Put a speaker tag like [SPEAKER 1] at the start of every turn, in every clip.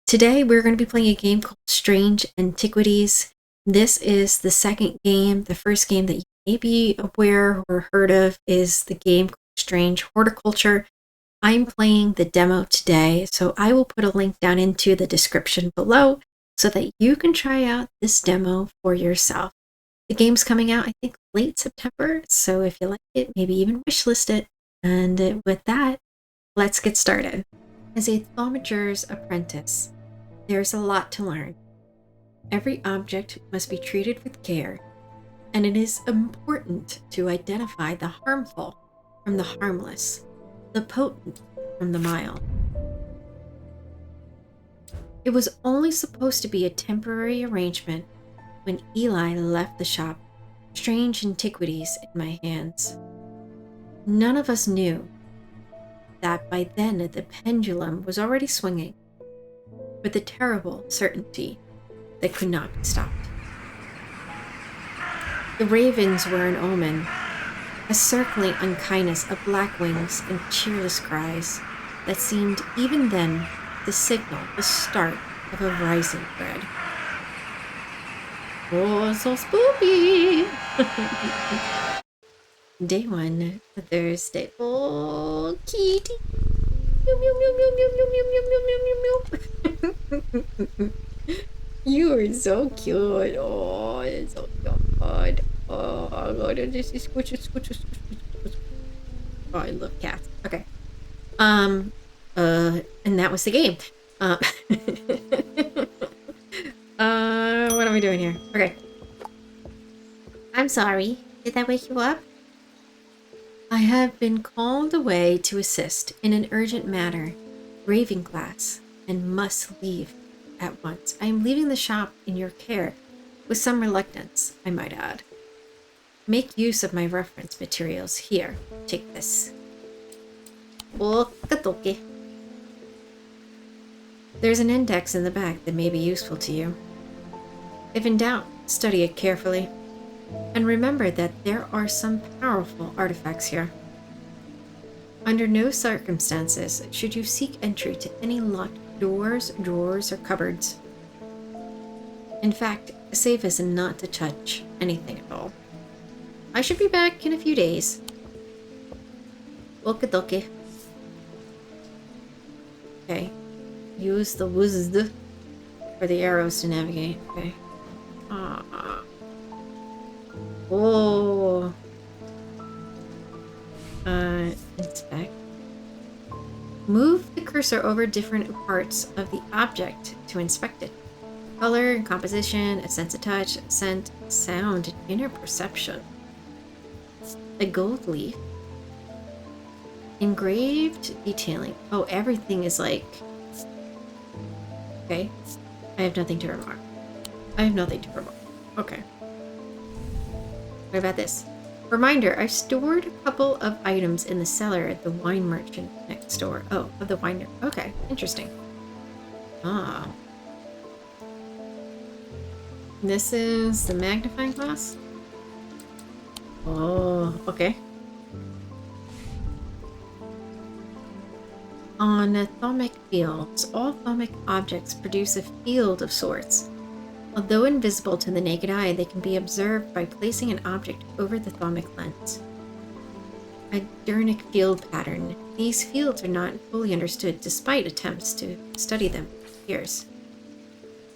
[SPEAKER 1] Today we're going to be playing a game called Strange Antiquities. This is the second game. The first game that you may be aware or heard of is the game called Strange Horticulture. I'm playing the demo today, so I will put a link down into the description below so that you can try out this demo for yourself. The game's coming out, I think, late September, so if you like it, maybe even wishlist it. And with that, let's get started. As a thaumaturge's apprentice, there's a lot to learn. Every object must be treated with care, and it is important to identify the harmful from the harmless, the potent from the mild. It was only supposed to be a temporary arrangement when Eli left the shop, Strange Antiquities in my hands. None of us knew that by then the pendulum was already swinging, with a terrible certainty that could not be stopped. The ravens were an omen, a circling unkindness of black wings and cheerless cries that seemed even then to signal the start of a rising thread. Oh, so spooky! Day 1, Thursday. Oh, kitty! Meow, meow, meow, meow, meow, meow, meow, meow, meow, meow. You are so cute. Oh, it's so cute. Oh, God, this is squish. Oh, I love cats. Okay. And that was the game. What am I doing here? Okay. I'm sorry. Did that wake you up? I have been called away to assist in an urgent matter, raving class, and must leave at once. I am leaving the shop in your care, with some reluctance, I might add. Make use of my reference materials. Here, take this. Okatoke. There's an index in the back that may be useful to you. If in doubt, study it carefully. And remember that there are some powerful artifacts here. Under no circumstances should you seek entry to any locked doors, drawers, or cupboards. In fact, the safe is not to touch anything at all. I should be back in a few days. Okidoki. Okay. Use the wizard for the arrows to navigate. Okay. Oh. Inspect. Move the cursor over different parts of the object to inspect it. Color, composition, a sense of touch, scent, sound, and inner perception. A gold leaf. Engraved detailing. Oh, everything is like... Okay. I have nothing to remark. Okay. What about this? Reminder, I've stored a couple of items in the cellar at the wine merchant next door. Oh, of the wine. Okay, interesting. Ah. This is the magnifying glass? Oh, okay. On thaumic fields, all thaumic objects produce a field of sorts. Although invisible to the naked eye, they can be observed by placing an object over the thaumic lens. A Durnic field pattern. These fields are not fully understood despite attempts to study them for years.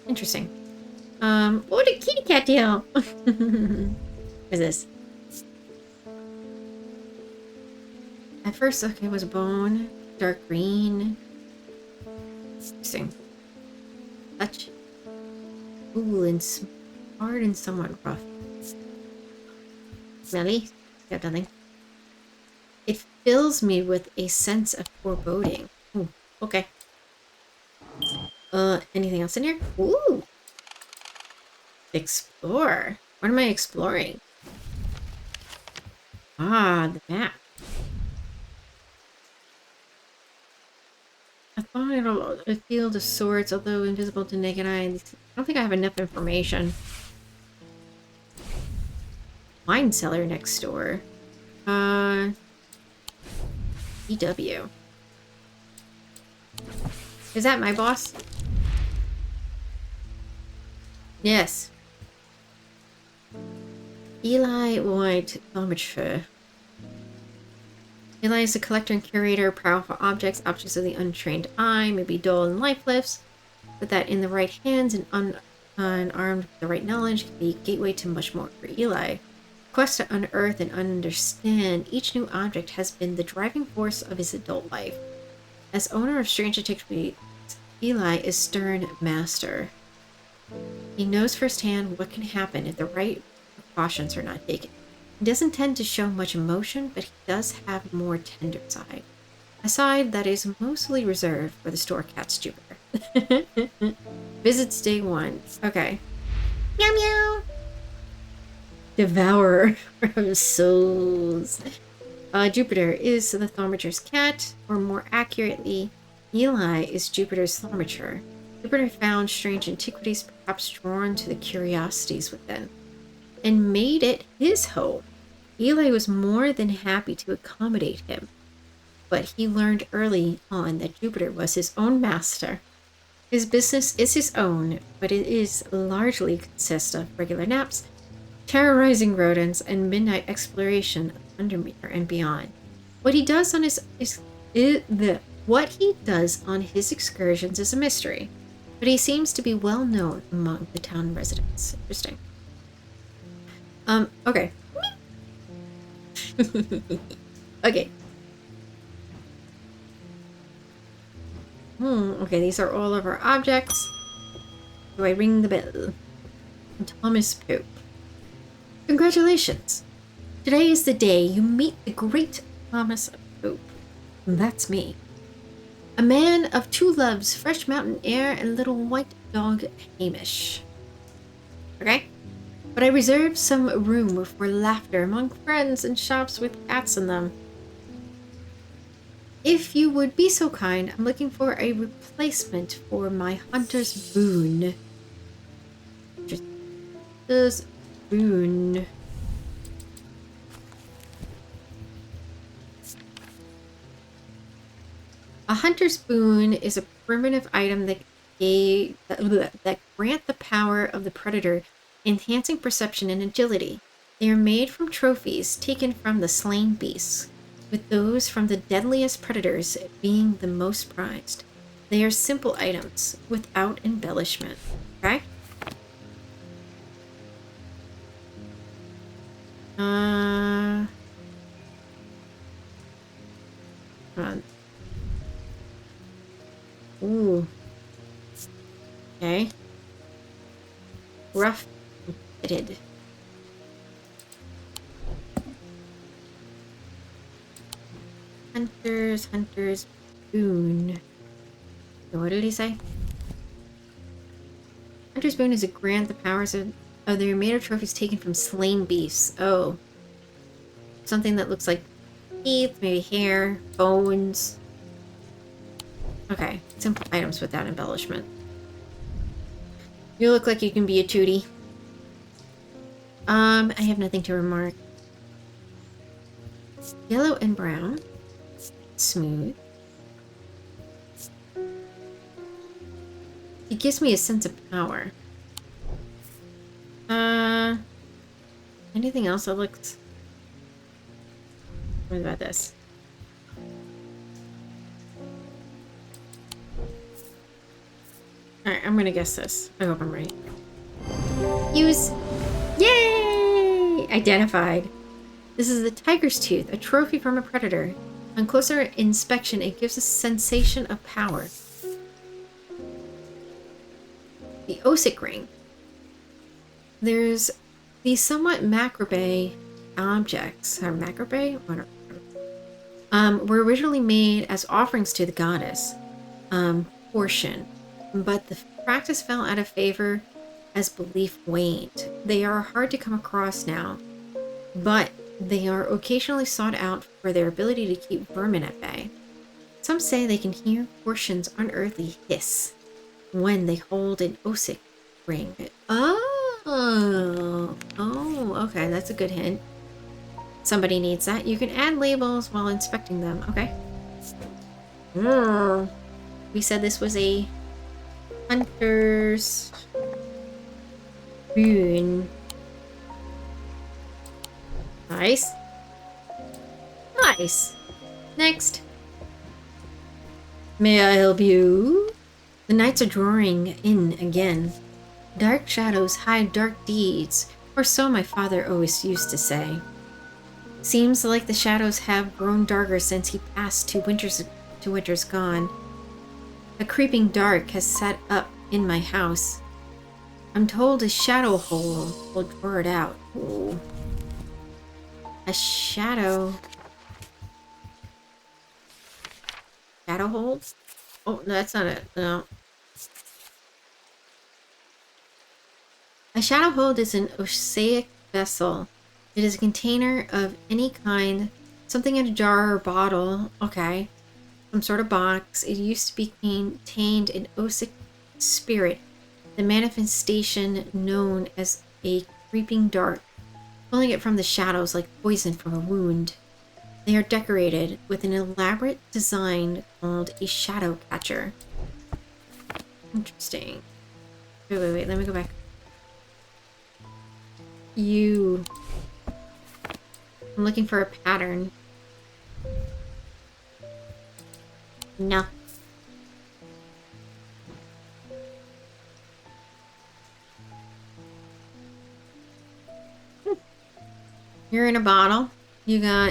[SPEAKER 1] Interesting. What a kitty cat deal! What is this? At first, okay, it was bone, dark green. Interesting. Touch. Ooh, and hard and somewhat rough. Smelly? Got nothing. It fills me with a sense of foreboding. Ooh, okay. Anything else in here? Ooh! Explore. What am I exploring? Ah, the map. I thought a field of sorts, although invisible to naked eye. I don't think I have enough information. Wine cellar next door. EW. Is that my boss? Yes. Eli White Thaumaturge. Eli is a collector and curator of powerful objects. Objects of the untrained eye may be dull and lifeless, but that in the right hands and unarmed with the right knowledge can be a gateway to much more. For Eli, quest to unearth and understand each new object has been the driving force of his adult life. As owner of Strange Antiquities, Eli is stern master. He knows firsthand what can happen if the right precautions are not taken. He doesn't tend to show much emotion, but he does have a more tender side. A side that is mostly reserved for the store cat's Jupiter. Visits day 1. Okay. Meow meow! Devourer of souls. Jupiter is the Thaumaturge's cat, or more accurately, Eli is Jupiter's Thaumaturge. Jupiter found Strange Antiquities, perhaps drawn to the curiosities within, and made it his home. Eli was more than happy to accommodate him, but he learned early on that Jupiter was his own master. His business is his own, but it is largely consists of regular naps, terrorizing rodents, and midnight exploration of Undermere and beyond. What he does on his excursions is a mystery, but he seems to be well known among the town residents. Interesting. Okay. Okay. Okay, these are all of our objects. Do I ring the bell? Thomas Pope. Congratulations! Today is the day you meet the great Thomas Pope. That's me. A man of 2 loves, fresh mountain air and little white dog Hamish. Okay? But I reserved some room for laughter among friends and shops with cats in them. If you would be so kind, I'm looking for a replacement for my hunter's boon. Hunter's boon. A hunter's boon is a primitive item that grant the power of the predator, enhancing perception and agility. They are made from trophies taken from the slain beasts, with those from the deadliest predators being the most prized. They are simple items without embellishment. Okay? Hold on. Ooh. Okay. Rough fitted. Hunter's boon. So what did he say? Hunter's boon is a grant the powers of the remainder trophies taken from slain beasts. Oh. Something that looks like teeth, maybe hair, bones. Okay. Simple items without embellishment. You look like you can be a tootie. I have nothing to remark. Yellow and brown. Smooth. It gives me a sense of power. Anything else that looks... What about this? Alright, I'm gonna guess this. I hope I'm right. Use... Yay! Identified. This is the tiger's tooth, a trophy from a predator. On closer inspection, it gives a sensation of power. The Osic ring. There's these somewhat macrabe objects, or macrabe? Were originally made as offerings to the goddess, Portion, but the practice fell out of favor as belief waned. They are hard to come across now, but they are occasionally sought out for their ability to keep vermin at bay. Some say they can hear Portion's unearthly hiss when they hold an Osic ring. Oh, okay, that's a good hint. Somebody needs that. You can add labels while inspecting them. Okay. We said this was a hunter's Rune. Nice. Nice. Next. May I help you? The nights are drawing in again. Dark shadows hide dark deeds, or so my father always used to say. Seems like the shadows have grown darker since he passed to winters gone. A creeping dark has set up in my house. I'm told a shadow hole will draw it out. Ooh. A shadow hold? Oh, no, that's not it. No. A shadow hold is an osaic vessel. It is a container of any kind, something in a jar or bottle. Okay. Some sort of box. It used to be contained an osic spirit, the manifestation known as a creeping dark, pulling it from the shadows like poison from a wound. They are decorated with an elaborate design called a shadow catcher. Interesting. Wait, let me go back. I'm looking for a pattern. No. You're in a bottle. You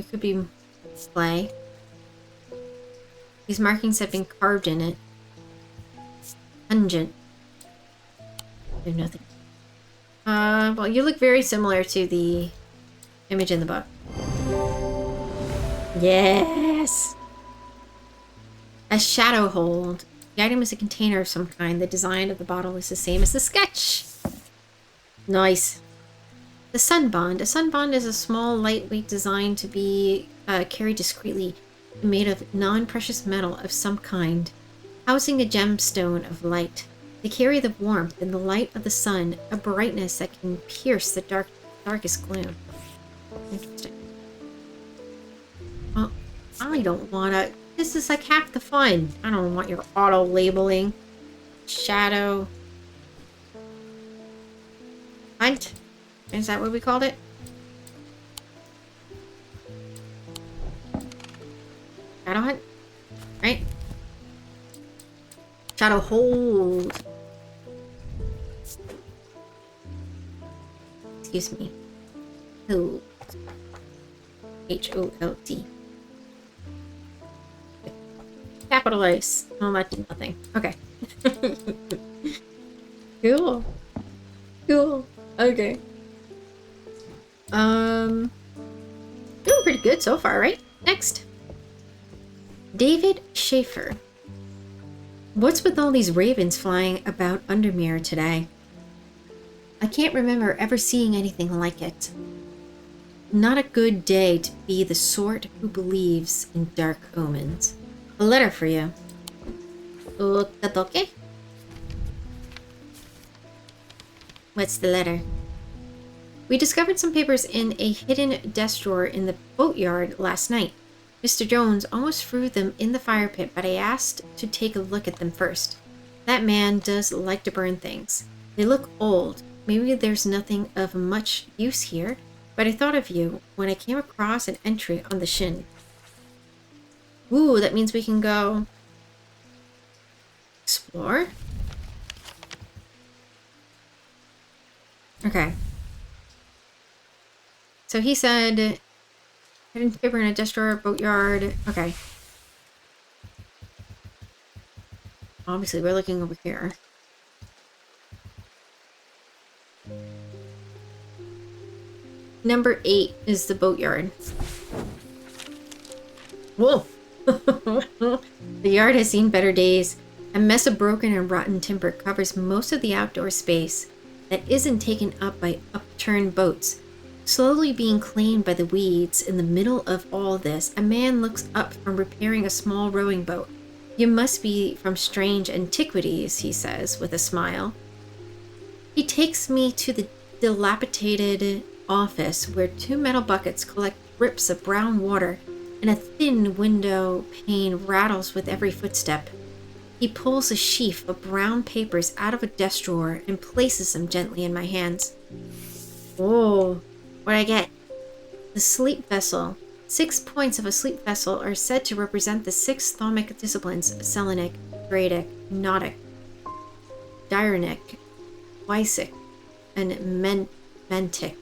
[SPEAKER 1] could be clay. These markings have been carved in it. Pungent. There's nothing. Well, you look very similar to the image in the book. Yes! A shadow hold. The item is a container of some kind. The design of the bottle is the same as the sketch. Nice. The sunbond. A sunbond is a small, lightweight design to be carried discreetly, made of non-precious metal of some kind, housing a gemstone of light. They carry the warmth and the light of the sun, a brightness that can pierce the darkest gloom. Interesting. Well, I don't want to... This is like half the fun. I don't want your auto-labeling. Shadow. Hunt? Is that what we called it? Shadow hunt? Right? Shadow hold. Excuse me. Hold. H-O-L-D. Capitalize. Oh, that did nothing. Okay. Cool. Cool. Okay. Doing pretty good so far, right? Next. David Schaefer. What's with all these ravens flying about Undermere today? I can't remember ever seeing anything like it. Not a good day to be the sort who believes in dark omens. A letter for you. Okay. What's the letter? We discovered some papers in a hidden desk drawer in the boatyard last night. Mr. Jones almost threw them in the fire pit, but I asked to take a look at them first. That man does like to burn things. They look old. Maybe there's nothing of much use here, but I thought of you when I came across an entry on the shin. Ooh, that means we can go explore? Okay. So he said, hidden paper in a desk drawer, boatyard. Okay. Obviously, we're looking over here. Number 8 is the boatyard. Whoa! The yard has seen better days. A mess of broken and rotten timber covers most of the outdoor space that isn't taken up by upturned boats. Slowly being claimed by the weeds in the middle of all this, a man looks up from repairing a small rowing boat. You must be from Strange Antiquities, he says with a smile. He takes me to the dilapidated office where 2 metal buckets collect drips of brown water and a thin window pane rattles with every footstep. He pulls a sheaf of brown papers out of a desk drawer and places them gently in my hands. Oh, what'd I get? The sleep vessel. 6 points of a sleep vessel are said to represent the 6 thaumic disciplines: Selenic, Gradic, Nautic, Diurnic, Wysic, and Mentic.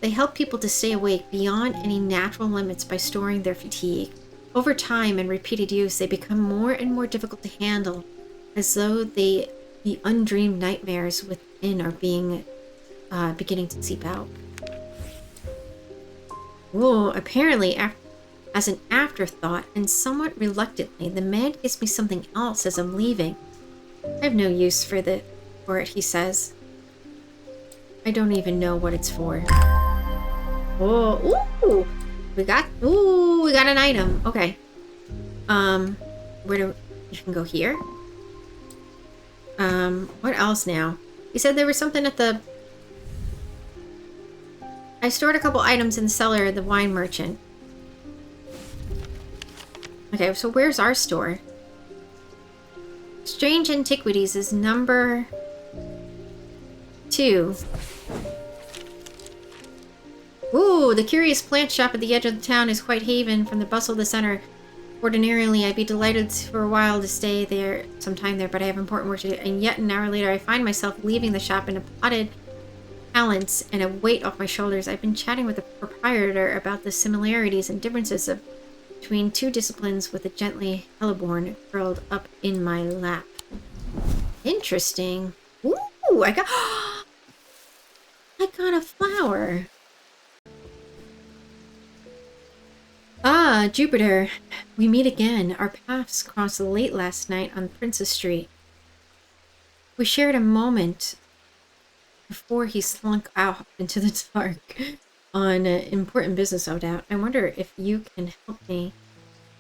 [SPEAKER 1] They help people to stay awake beyond any natural limits by storing their fatigue. Over time and repeated use, they become more and more difficult to handle, as though the undreamed nightmares within are beginning to seep out. Whoa, apparently, as an afterthought and somewhat reluctantly, the man gives me something else as I'm leaving. I have no use for it, he says. I don't even know what it's for. Oh, ooh! We got an item. Okay. You can go here? What else now? He said there was something at the... I stored a couple items in the cellar of the wine merchant. Okay, so where's our store? Strange Antiquities is number 2. Ooh, the curious plant shop at the edge of the town is quite haven from the bustle of the center. Ordinarily, I'd be delighted for a while to stay there, some time there, but I have important work to do. And yet an hour later, I find myself leaving the shop in a potted talents and a weight off my shoulders. I've been chatting with the proprietor about the similarities and differences between 2 disciplines with a gently hellebore curled up in my lap. Interesting. Ooh, I got a flower. Ah, Jupiter. We meet again. Our paths crossed late last night on Princess Street. We shared a moment before he slunk out into the dark on important business, no doubt. I wonder if you can help me.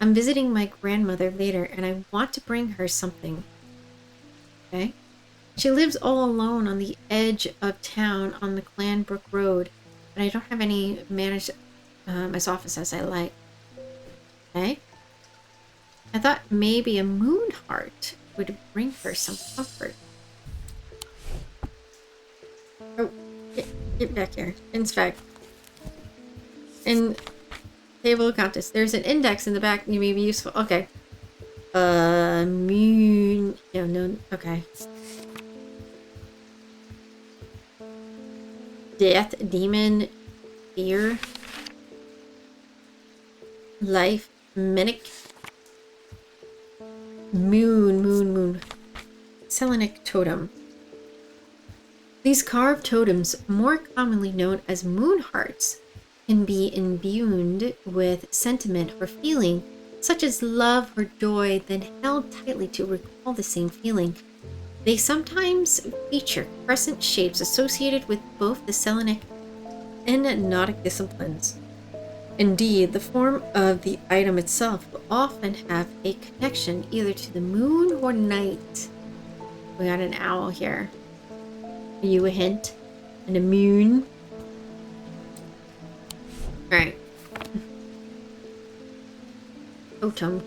[SPEAKER 1] I'm visiting my grandmother later, and I want to bring her something. Okay? She lives all alone on the edge of town on the Clanbrook Road, but I don't have any managed as office as I like. Okay? I thought maybe a moon heart would bring her some comfort. Oh, get back here. Inspect. And table of contents. There's an index in the back you may be useful. Okay. Moon. No. Okay. Death, demon, fear, life, mimic, moon. Selenic totem. These carved totems, more commonly known as moon hearts, can be imbued with sentiment or feeling, such as love or joy, then held tightly to recall the same feeling. They sometimes feature crescent shapes associated with both the Selenic and Nautic disciplines. Indeed, the form of the item itself will often have a connection either to the moon or night. We got an owl here. Are you a hint? And a moon? Alright. Totem.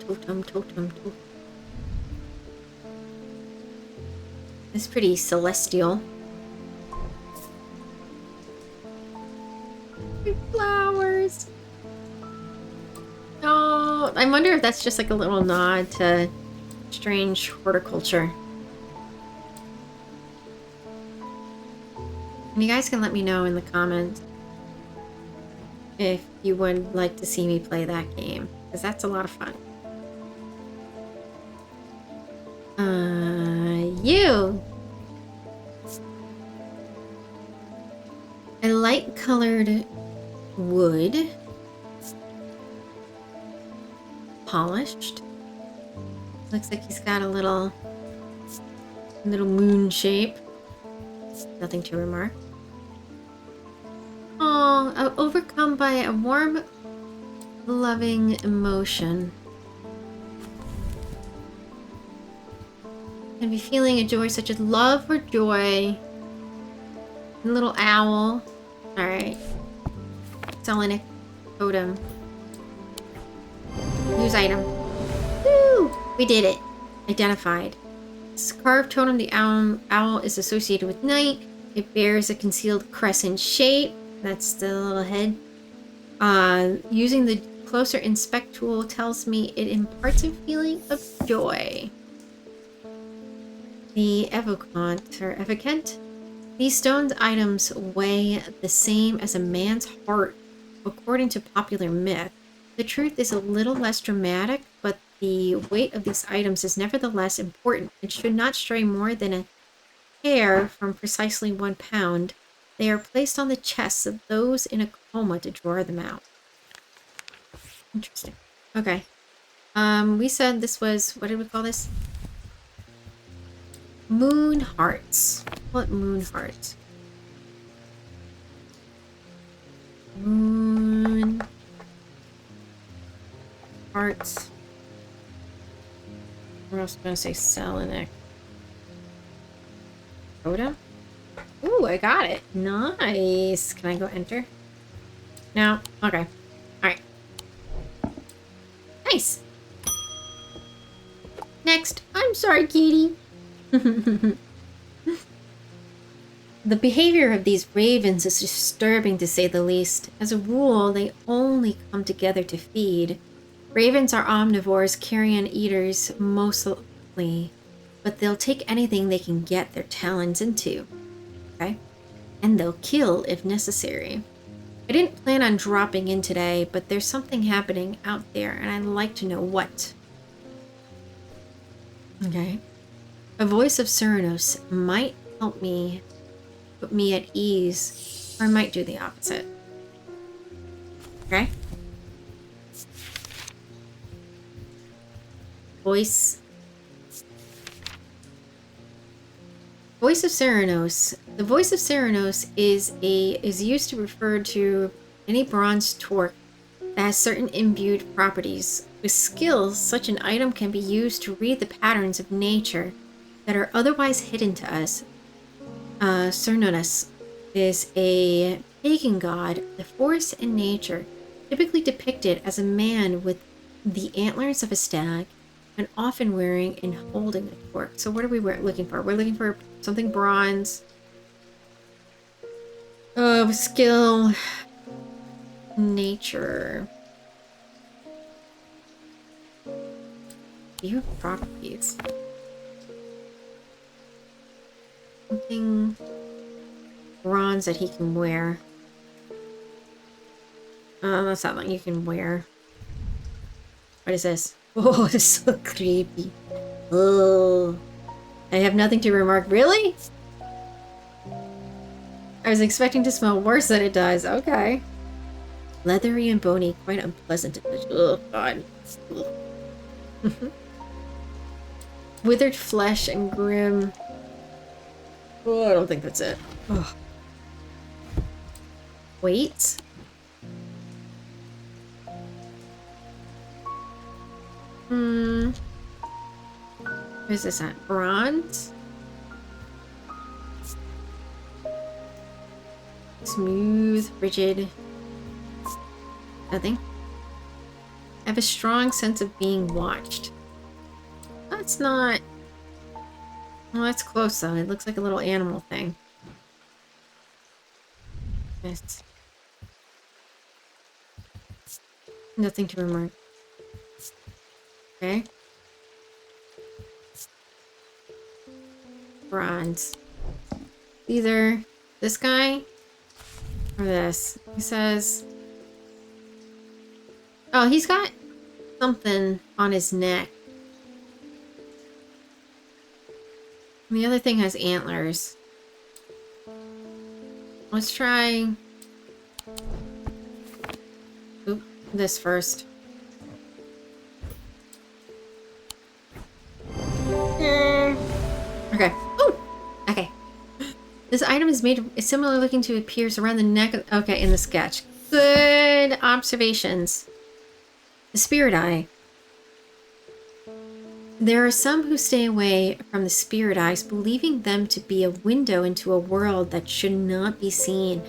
[SPEAKER 1] It's pretty celestial. Flowers. Oh, I wonder if that's just like a little nod to Strange Horticulture. And you guys can let me know in the comments if you would like to see me play that game, because that's a lot of fun. You. A light colored wood. Polished. Looks like he's got a little moon shape. Nothing to remark. Oh, overcome by a warm, loving emotion. And be feeling a joy such as love or joy. A little owl. Alright. Selenic totem. Use item. Woo! We did it. identified. This carved totem, the owl is associated with night. It bears a concealed crescent shape. That's the little head. Using the closer inspect tool tells me it imparts a feeling of joy. The evocant. These stone items weigh the same as a man's heart, according to popular myth. The truth is a little less dramatic, but the weight of these items is nevertheless important. It should not stray more than a hair from precisely 1 pound. They are placed on the chests of those in a coma to draw them out. Interesting. Okay. We said this was, what did we call this? Moon hearts. What moon hearts? Moon hearts. We're also going to say Selenik. Coda? Ooh, I got it. Nice. Can I go enter? No. Okay. Alright. Nice. Next. I'm sorry, Katie. The behavior of these ravens is disturbing, to say the least. As a rule, they only come together to feed. Ravens are omnivores, carrion eaters mostly, but they'll take anything they can get their talons into. Okay? And they'll kill if necessary. I didn't plan on dropping in today, but there's something happening out there, and I'd like to know what. Okay. A voice of Ceranos might help me, put me at ease, or I might do the opposite. Okay? Voice of Ceranos. The voice of Ceranos is used to refer to any bronze torque that has certain imbued properties. With skills, such an item can be used to read the patterns of nature that are otherwise hidden to us. Cernunnos is a pagan god of the forest and nature, typically depicted as a man with the antlers of a stag and often wearing and holding a torque. So what are we looking for? We're looking for something bronze. Skill. Nature. View properties. Something bronze that he can wear. That's not like you can wear. What is this? Oh, it's so creepy. Oh. I have nothing to remark. Really? I was expecting to smell worse than it does. Okay. Leathery and bony, quite unpleasant. Oh, God. Withered flesh and grim. Oh, I don't think that's it. Ugh. Wait. What is this at? Bronze? Smooth, rigid. Nothing. I have a strong sense of being watched. That's not... Well, that's close though. It looks like a little animal thing. Yes. Nothing to remark. Okay. Bronze. Either this guy or this. He says... Oh, he's got something on his neck. And the other thing has antlers. Let's try... Oop, this first. Okay. Oh! Okay. This item is similar looking to appears around the neck of, okay, in the sketch. Good observations. The spirit eye. There are some who stay away from the spirit eyes, believing them to be a window into a world that should not be seen,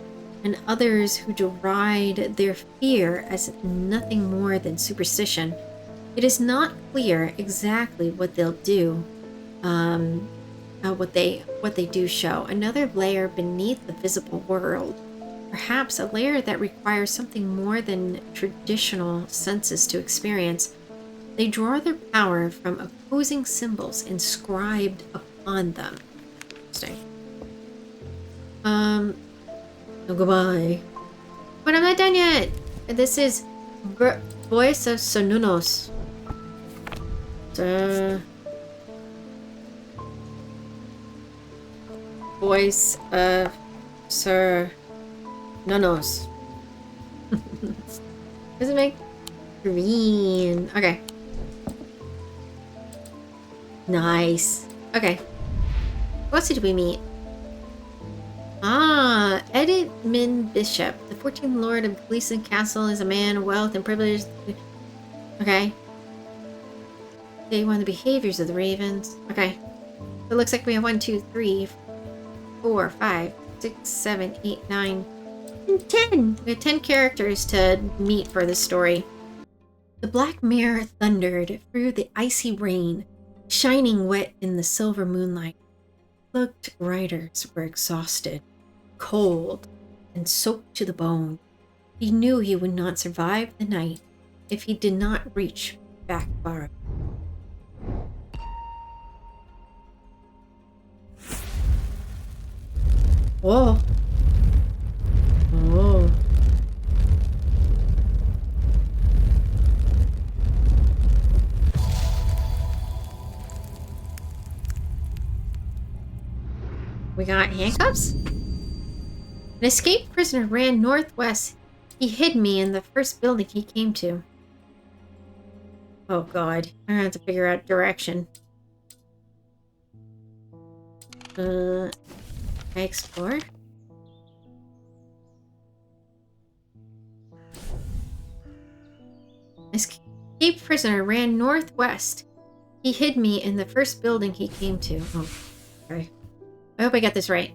[SPEAKER 1] and others who deride their fear as nothing more than superstition. It is not clear exactly what they'll do, what they do show. Another layer beneath the visible world. Perhaps a layer that requires something more than traditional senses to experience. They draw their power from opposing symbols inscribed upon them. Interesting. Oh, goodbye. But I'm not done yet. This is Voice of Sonunos. Voice of Sir Nonos. Does it make green? Okay. Nice. Okay. What else did we meet? Ah, Edmund Bishop, the 14th Lord of Gleeson Castle, is a man of wealth and privilege. Okay. Day one, the behaviors of the ravens. Okay. So it looks like we have 1, 2, 3, 4, 5, 6, 7, 8, 9, and 10. We have 10 characters to meet for this story. The black mare thundered through the icy rain, shining wet in the silver moonlight. Cloaked riders were exhausted, cold, and soaked to the bone. He knew he would not survive the night if he did not reach back far. Whoa. Oh. We got handcuffs? An escaped prisoner ran northwest. He hid me in the first building he came to. Oh god, I'm gonna have to figure out direction. I explore? Escaped prisoner ran northwest. He hid me in the first building he came to. Oh, okay. I hope I got this right.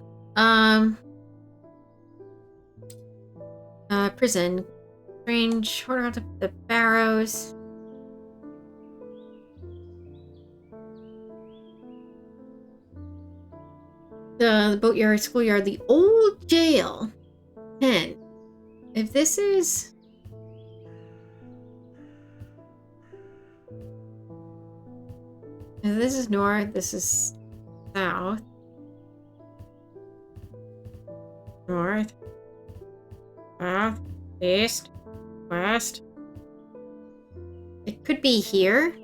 [SPEAKER 1] Prison. Strange Horticulture, the Barrows. The boatyard, schoolyard, the old jail. 10. If this is... If this is north, this is south. North. South. East. West. It could be here.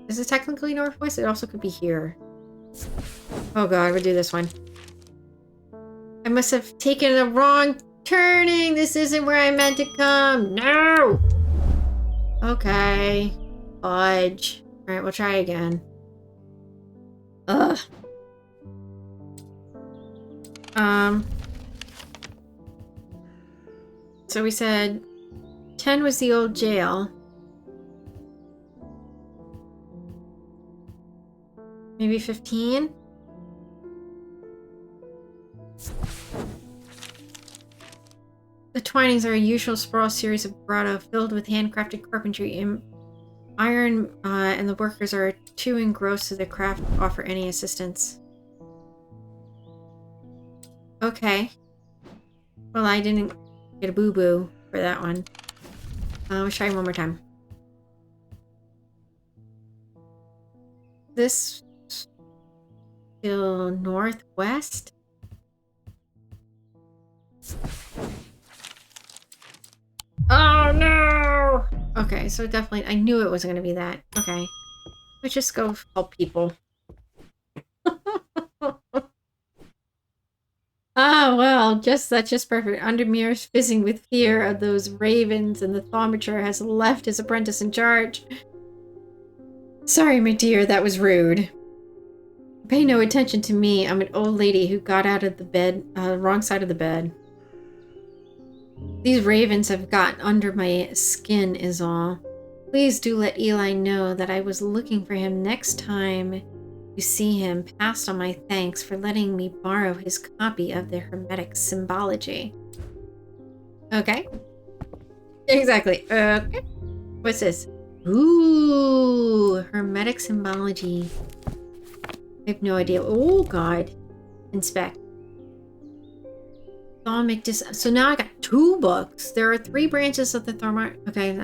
[SPEAKER 1] Is it technically northwest? It also could be here. Oh god, we'll do this one. I must have taken the wrong turning. This isn't where I meant to come. No! Okay. Fudge. Alright, we'll try again. Ugh. So we said 10 was the old jail. Maybe 15? The Twinings are a usual sprawl series of grotto filled with handcrafted carpentry and iron, and the workers are too engrossed in the craft to offer any assistance. Okay. Well, I didn't get a boo-boo for that one. Let's try one more time. This still northwest? Oh no! Okay, so definitely, I knew it wasn't going to be that. Okay. Let's just go help people. Ah, well, that's just perfect. Undermere is fizzing with fear of those ravens, and the thaumaturge has left his apprentice in charge. Sorry, my dear, that was rude. Pay no attention to me. I'm an old lady who got out of the bed, wrong side of the bed. These ravens have gotten under my skin is all. Please do let Eli know that I was looking for him next time you see him. Passed on my thanks for letting me borrow his copy of the Hermetic Symbology. Okay. Exactly. Okay. What's this? Ooh, hermetic symbology. I have no idea. Oh, God. Inspect. So now I got 2 books. There are 3 branches of the Thermite. Okay.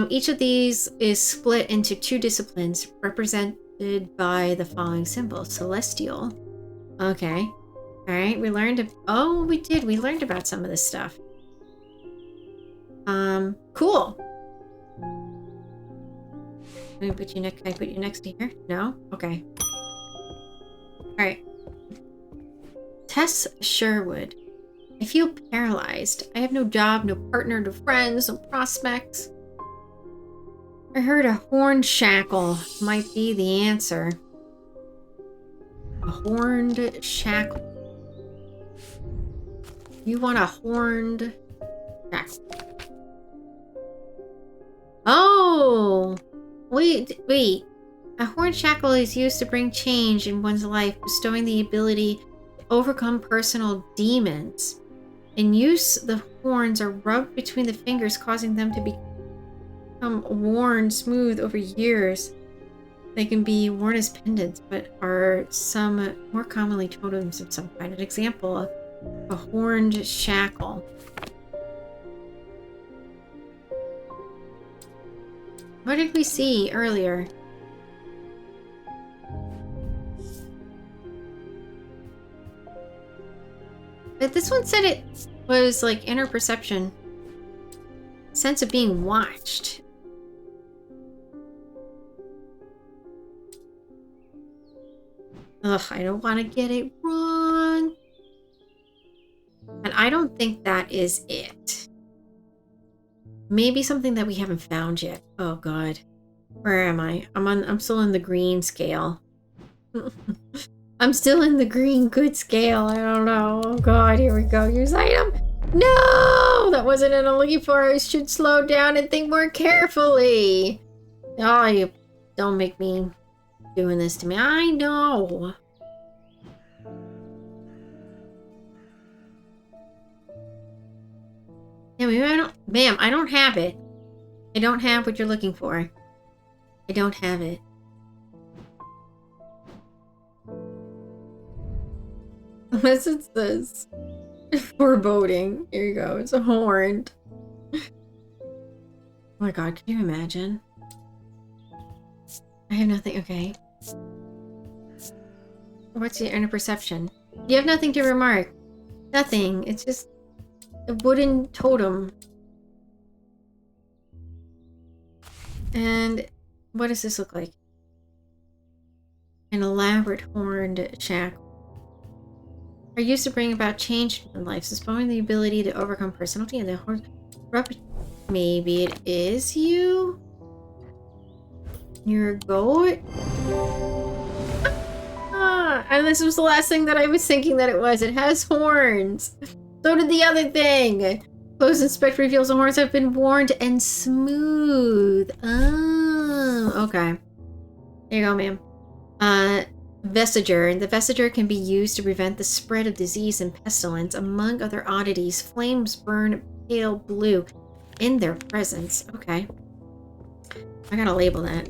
[SPEAKER 1] Each of these is split into 2 disciplines represented by the following symbols. Celestial. Okay. All right. We learned. Oh, we did. We learned about some of this stuff. Cool. Can I put you next to here? No? Okay. Alright. Tess Sherwood. I feel paralyzed. I have no job, no partner, no friends, no prospects. I heard a horned shackle might be the answer. A horned shackle. You want a horned shackle. Oh! Wait. A horned shackle is used to bring change in one's life, bestowing the ability to overcome personal demons. In use, the horns are rubbed between the fingers, causing them to become worn smooth over years. They can be worn as pendants, but are some more commonly totems of some kind. An example of a horned shackle. What did we see earlier? But this one said it was like inner perception. Sense of being watched. Ugh, I don't want to get it wrong. And I don't think that is it. Maybe something that we haven't found yet. Oh God. Where am I? I'm still in the green scale. I'm still in the green good scale. I don't know. Oh God, here we go. Use item. No! That wasn't what I'm looking for. I should slow down and think more carefully. Oh, you don't make me doing this to me. I know. Yeah, maybe I don't. Ma'am, I don't have it. I don't have what you're looking for. I don't have it. Unless it's this. Foreboding. Here you go. It's a horn. Oh my God, can you imagine? I have nothing. Okay. What's your inner perception? You have nothing to remark. Nothing. It's just a wooden totem. And what does this look like? An elaborate horned shackle. Are used to bring about change in life, suspending the ability to overcome personality and the horn. Maybe it is you? Your goat? And this was the last thing that I was thinking that it was. It has horns. So did the other thing. Close inspect reveals the horns have been worn and smooth. Oh, okay. There you go, ma'am. Vestiger. The vestiger can be used to prevent the spread of disease and pestilence. Among other oddities, flames burn pale blue in their presence. Okay. I gotta label that.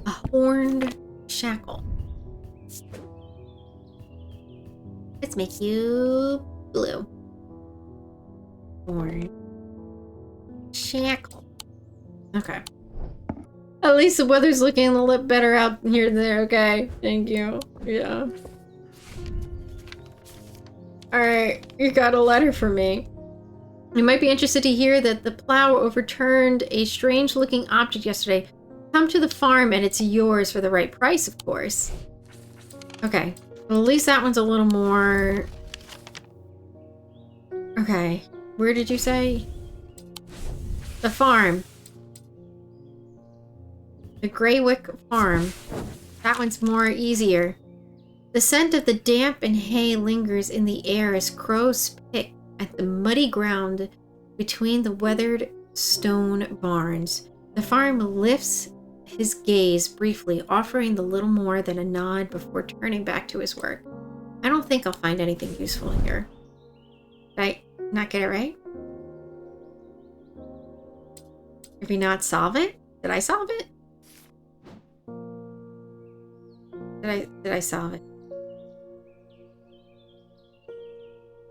[SPEAKER 1] A horned shackle. Let's make you blue. Horned shackle. Okay. At least the weather's looking a little better out here and there, okay? Thank you. Yeah. Alright, you got a letter for me. You might be interested to hear that the plow overturned a strange-looking object yesterday. Come to the farm and it's yours for the right price, of course. Okay. Well, at least that one's a little more... Okay. Where did you say? The farm. The Greywick Farm. That one's more easier. The scent of the damp and hay lingers in the air as crows pick at the muddy ground between the weathered stone barns. The farm lifts his gaze briefly, offering the little more than a nod before turning back to his work. I don't think I'll find anything useful here. Did I not get it right? Did we not solve it? Did I solve it? Did I solve it?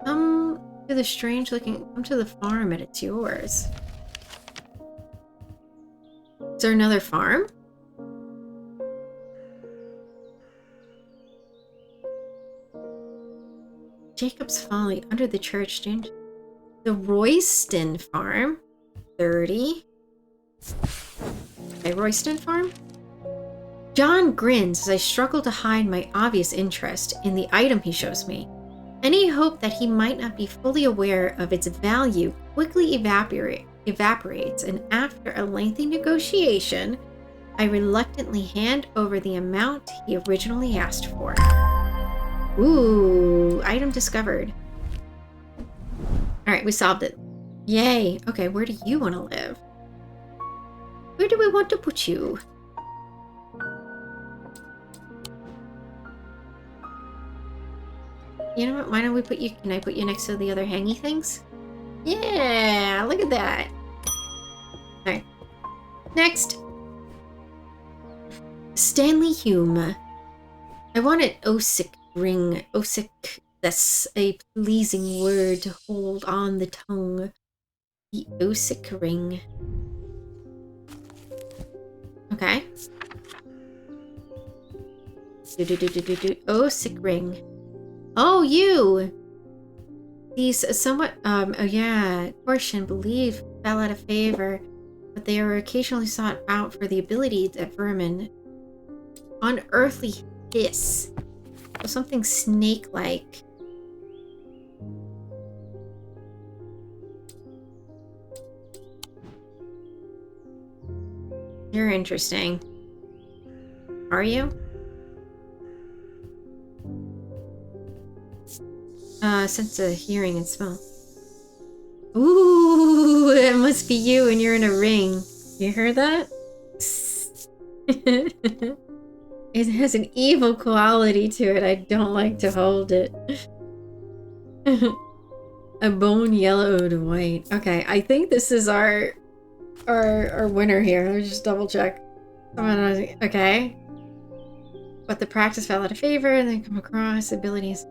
[SPEAKER 1] Come to the come to the farm and it's yours. Is there another farm? Jacob's Folly, under the church, the Royston farm, 30. Okay, Royston farm. John grins as I struggle to hide my obvious interest in the item he shows me. Any hope that he might not be fully aware of its value quickly evaporates, and after a lengthy negotiation, I reluctantly hand over the amount he originally asked for. Ooh, item discovered. Alright, we solved it. Yay. Okay, where do you want to live? Where do we want to put you? You know what? Why don't we put you... Can I put you next to the other hangy things? Yeah, look at that. Alright. Next. Stanley Hume. I want an Osic ring. Osic, that's a pleasing word to hold on the tongue. The Osic ring. Okay. Osic ring. Oh, you! These somewhat, oh yeah, portion believe fell out of favor, but they are occasionally sought out for the ability that vermin. Unearthly hiss. So something snake-like. You're interesting. Are you? Sense of hearing and smell. Ooh, it must be you and you're in a ring. You heard that? It has an evil quality to it. I don't like to hold it. A bone yellowed white. Okay, I think this is our winner here. Let me just double check. Okay. But the practice fell out of favor and then come across abilities.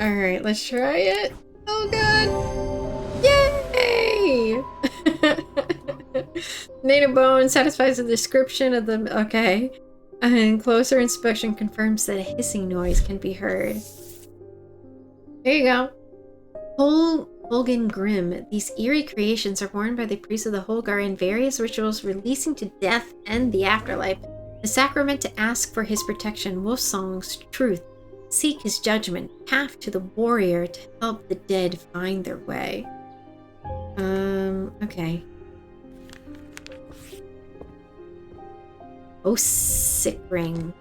[SPEAKER 1] Alright, let's try it. Oh god! Yay! Native bone satisfies the description of the... Okay. And closer inspection confirms that a hissing noise can be heard. There you go. Holgan Grim. These eerie creations are worn by the priests of the Holgar in various rituals releasing to death and the afterlife. The sacrament to ask for his protection, wolf songs, truth. Seek his judgment, path to the warrior to help the dead find their way. Okay. Oh, sick ring.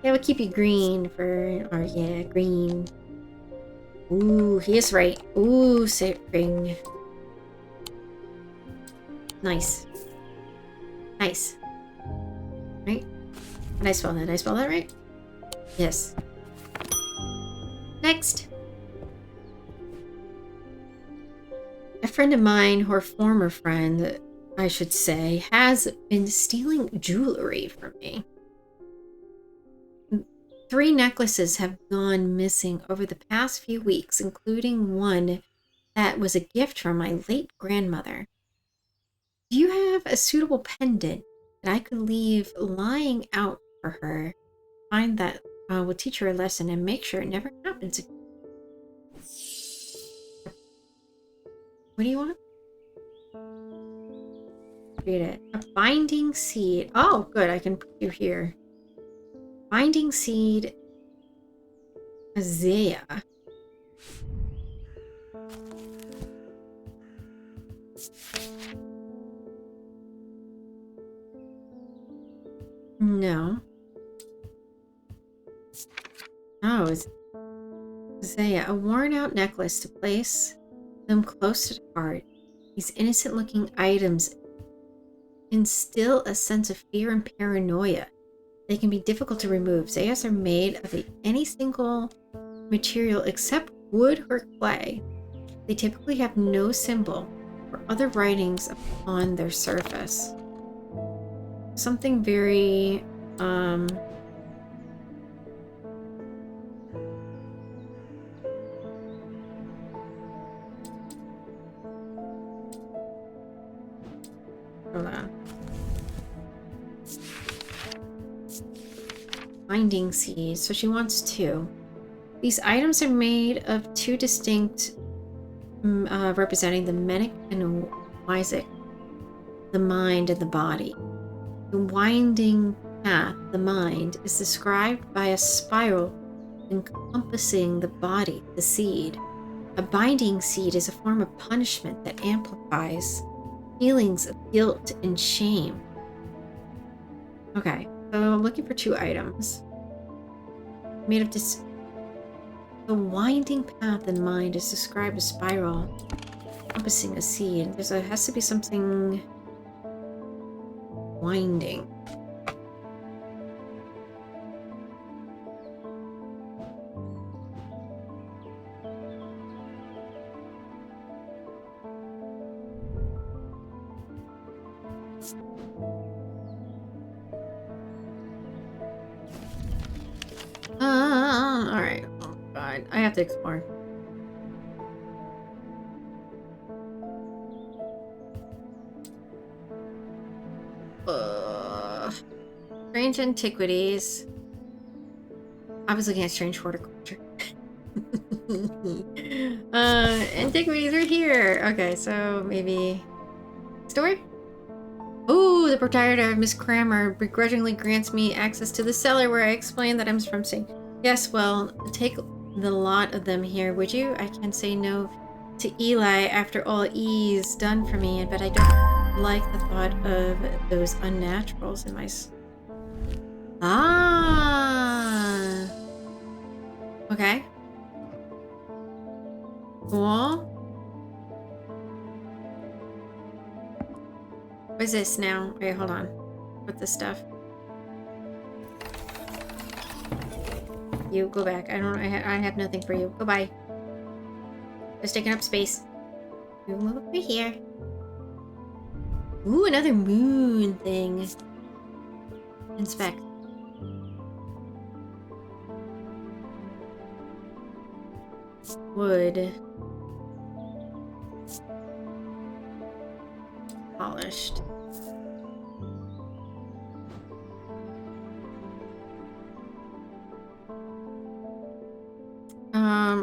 [SPEAKER 1] Yeah, we'll keep you green for... Or, yeah, green. Ooh, he is right. Ooh, sick ring. Nice. Nice. Right? Did I spell that? Did I spell that right? Yes. Next. A friend of mine, or former friend, I should say, has been stealing jewelry from me. 3 necklaces have gone missing over the past few weeks, including one that was a gift from my late grandmother. Do you have a suitable pendant that I could leave lying out for her? Find that will teach her a lesson and make sure it never happens again. What do you want? Read it. A binding seed. Oh, good. I can put you here. Binding seed. Azea. No. Oh, it's Azea. A worn-out necklace to place them close to the heart. These innocent-looking items instill a sense of fear and paranoia. They can be difficult to remove. Zayas are made of any single material except wood or clay. They typically have no symbol or other writings on their surface. Something very, hold on. Binding seeds. So she wants 2. These items are made of 2 distinct, representing the Menic and Wyzik, the mind and the body. The winding path, the mind, is described by a spiral encompassing the body, the seed. A binding seed is a form of punishment that amplifies feelings of guilt and shame. Okay, so I'm looking for 2 items. Made of this. The winding path in mind is described as spiral encompassing a seed. Has to be something winding. Alright. Oh god. I have to explore. Strange Antiquities. I was looking at Strange Horticulture. Antiquities right here. Okay, so maybe story? Ooh, the proprietor of Miss Crammer begrudgingly grants me access to the cellar where I explain that I'm from St. Yes, well, take the lot of them here, would you? I can't say no to Eli after all E's done for me, but I don't like the thought of those unnaturals in my... Ah! Okay. Cool. What is this now? Wait, hold on. What's this stuff? You go back. I have nothing for you. Goodbye. Just taking up space. You move over here. Ooh, another moon thing. Inspect. Wood. Polished.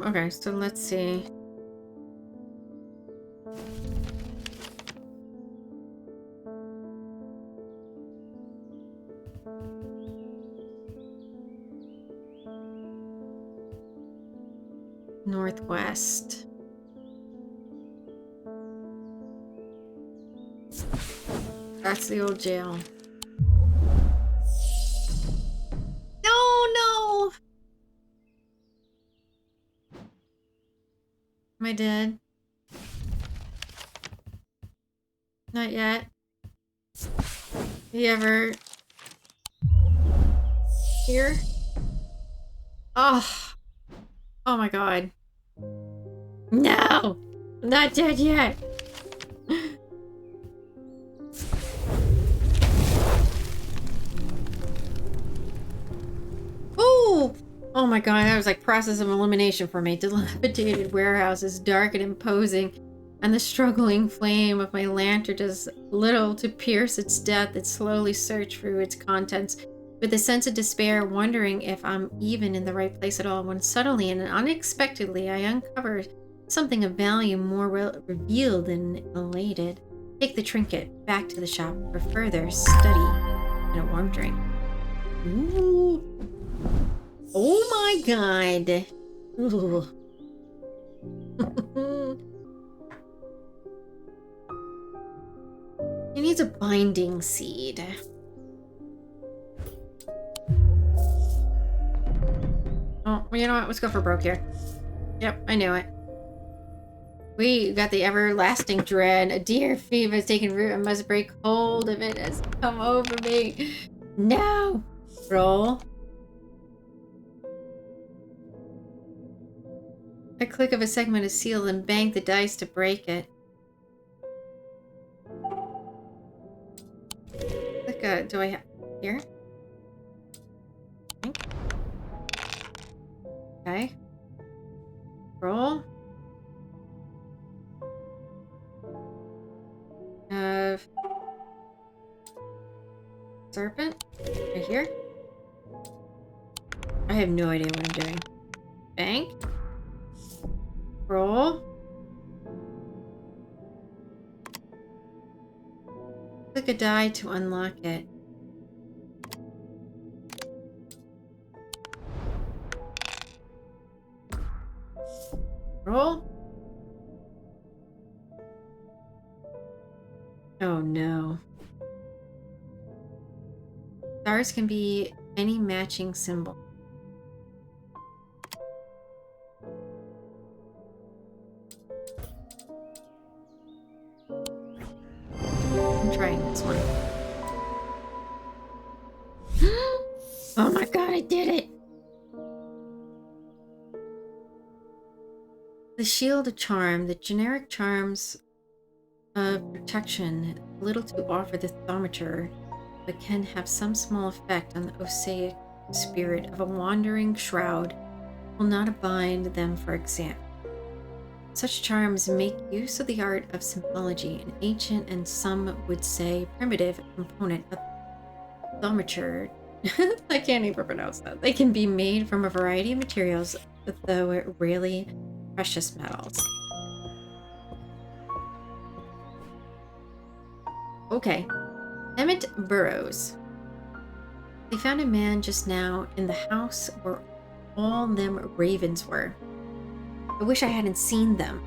[SPEAKER 1] Okay, so let's see. Northwest. That's the old jail. No! Am I dead? Not yet. You ever... Here? Oh! Oh my god. No! I'm not dead yet! Ooh! Oh my god, that was like process of elimination for me. Dilapidated warehouse is dark and imposing, and the struggling flame of my lantern does little to pierce its depth. It slowly searches through its contents with a sense of despair, wondering if I'm even in the right place at all, when suddenly and unexpectedly I uncover something of value, more revealed than elated. Take the trinket back to the shop for further study and a warm drink. Ooh. Oh my god. Ooh. He needs a binding seed. Oh, well, you know what? Let's go for broke here. Yep, I knew it. We got the everlasting dread. A dear fever has taken root. I must break hold of it. Has come over me. No! Roll. A click of a segment is sealed and bang the dice to break it. Click do I have here? Okay. Roll. Serpent? Right here? I have no idea what I'm doing. Bank. Roll. Click a die to unlock it. Roll. Oh no. Stars can be any matching symbol. I'm trying this one. Oh my god, I did it! The shield of charm, the generic charms of protection, little to offer the thermometer, but can have some small effect on the osaic spirit of a wandering shroud, will not bind them for example. Such charms make use of the art of symbology, an ancient and some would say primitive component of thermometer. I can't even pronounce that. They can be made from a variety of materials, though rarely precious metals. Okay. Emmett Burrows. They found a man just now in the house where all them ravens were. I wish I hadn't seen them,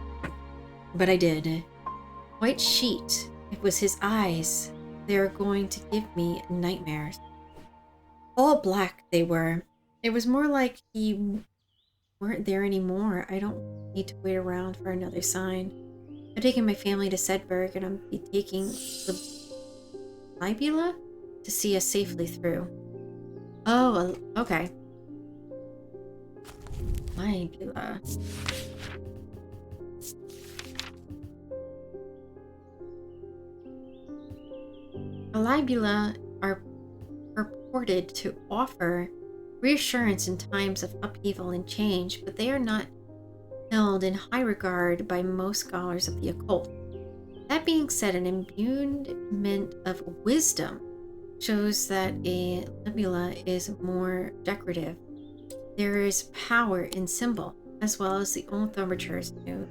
[SPEAKER 1] but I did. White sheet. It was his eyes. They are going to give me nightmares. All black they were. It was more like he weren't there anymore. I don't need to wait around for another sign. I'm taking my family to Sedberg, and I'm taking the Libula to see us safely through. Oh, okay. Libula. Libula are purported to offer reassurance in times of upheaval and change, but they are not held in high regard by most scholars of the occult. That being said, an imbuement of wisdom shows that a libula is more decorative. There is power in symbol, as well as the old thermometers do.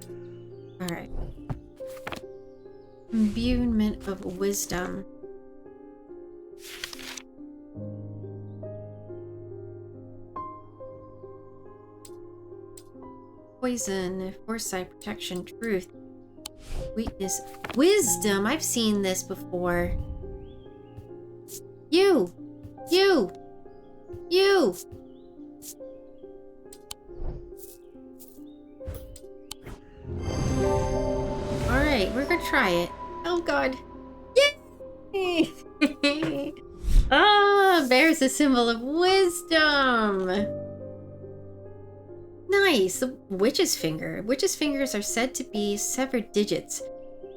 [SPEAKER 1] Alright. Imbuement of wisdom. Poison, foresight, protection, truth, weakness, wisdom. I've seen this before. You! Alright, we're gonna try it. Oh god. Yay! Ah, bears a symbol of wisdom. Nice! The witch's finger. Witch's fingers are said to be severed digits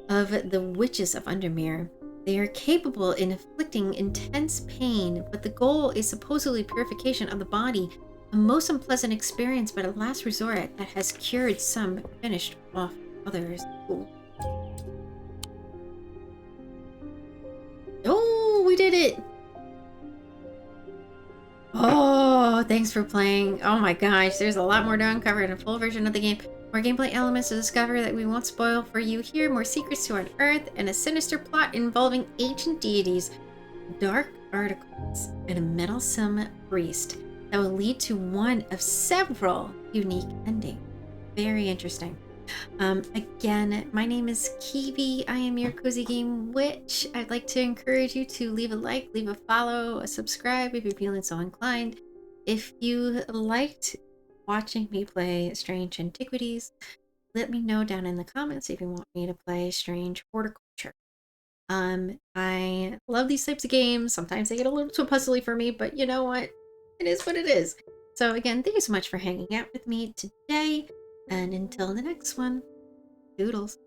[SPEAKER 1] of the witches of Undermere. They are capable in inflicting intense pain, but the goal is supposedly purification of the body, a most unpleasant experience but a last resort that has cured some, finished off others. Ooh. Oh, we did it! Oh, thanks for playing. Oh my gosh, there's a lot more to uncover in a full version of the game. More gameplay elements to discover that we won't spoil for you here, more secrets to unearth, and a sinister plot involving ancient deities, dark articles, and a meddlesome priest that will lead to one of several unique endings. Very interesting. Again, my name is Kiwi. I am your Cozy Game Witch. I'd like to encourage you to leave a like, leave a follow, a subscribe if you're feeling so inclined. If you liked watching me play Strange Antiquities, let me know down in the comments if you want me to play Strange Horticulture. I love these types of games. Sometimes they get a little too puzzly for me, but you know what? It is what it is. So again, thank you so much for hanging out with me today. And until the next one, doodles.